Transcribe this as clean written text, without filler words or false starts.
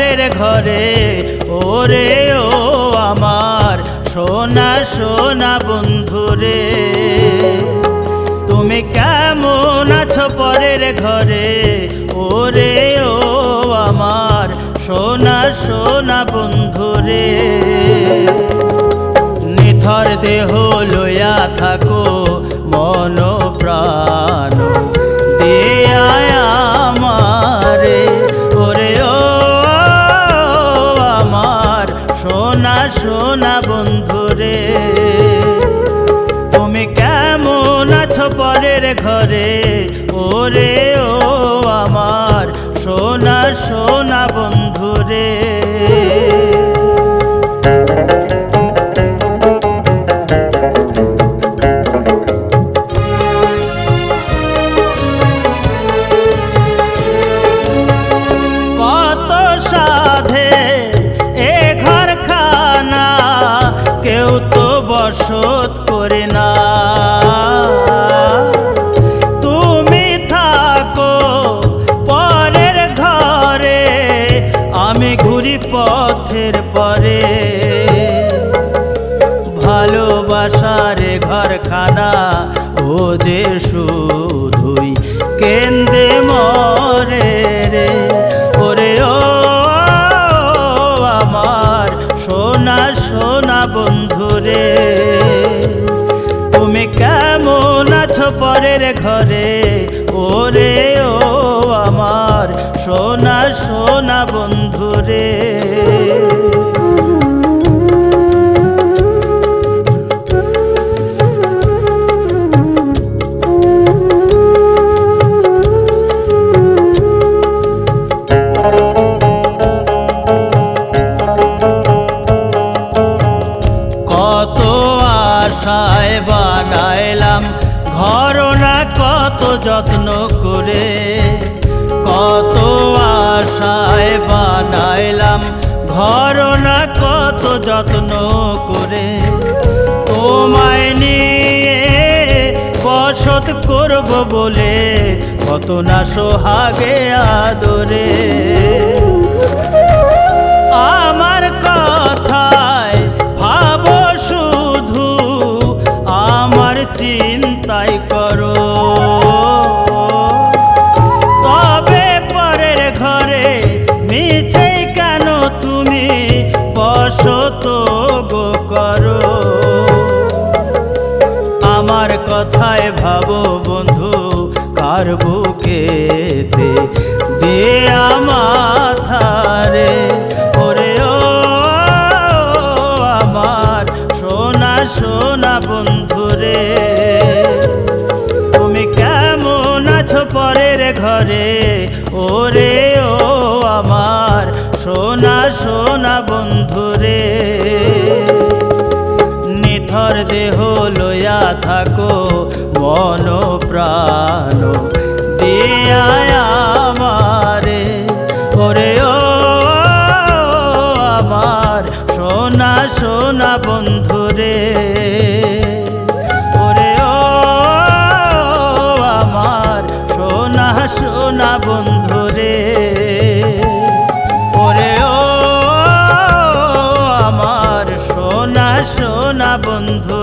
পরের ঘরে, ওরে ও আমার সোনা সোনা বন্ধুরে। তুমি কেমন আছো পরের ঘরে, ওরে ও আমার সোনা সোনা বন্ধুরে। নিথর দেহ লইয়া থাকো মন প্রাণ দিয়া আমারে, ওরে ও আমার সোনা সোনা বন্ধুরে। তুমি কেমন আছো পরের ঘরে, ওরে ও আমার সোনা সোনা বন্ধুরে। কত সাধে এ ঘরখানা কেউ তো বসত করে না। তুমি থাকো পরের ঘরে, আমি ঘুরি পথের পরে। ভালোবাসার ঘরখানা ও যে শুধুই কেন্দ্রে মরে রে, ওরে ও আমার সোনা সোনা বন্ধুরে। তুমি কেমন আছো পরের ঘরে, ওরে ও আমার সোনা সোনা বন্ধুরে। কত আশায় বানাইলাম ঘর না কত যত্ন করে, কত আশায় বানাইলাম ঘর না কত যত্ন করে। তোমায় নিয়ে বসত করব বলে কত না সোহাগে আদরে। আমার কথায় ভাবো শুধু, আমার চিন্তাই করো। তবে পরের ঘরে মিছে কেন তুমি বসত গো করো। আমার কথায় ভাবো বন্ধু, কার বুকেতে দেয়া মাথারে, ওরে ও আমার সোনা সোনা বন্ধুরে। তুমি কেমন আছো পরের ঘরে, ওরে ও আমার সোনা সোনা বন্ধুরে। নিথর দেহ লইয়া থাকো মন প্রাণ দিয়া আমারে, ওরে ও আমার সোনা সোনা বন্ধুরে। ওরে ও আমার সোনা সোনা বন্ধুরে, ওরে ও আমার সোনা সোনা বন্ধু।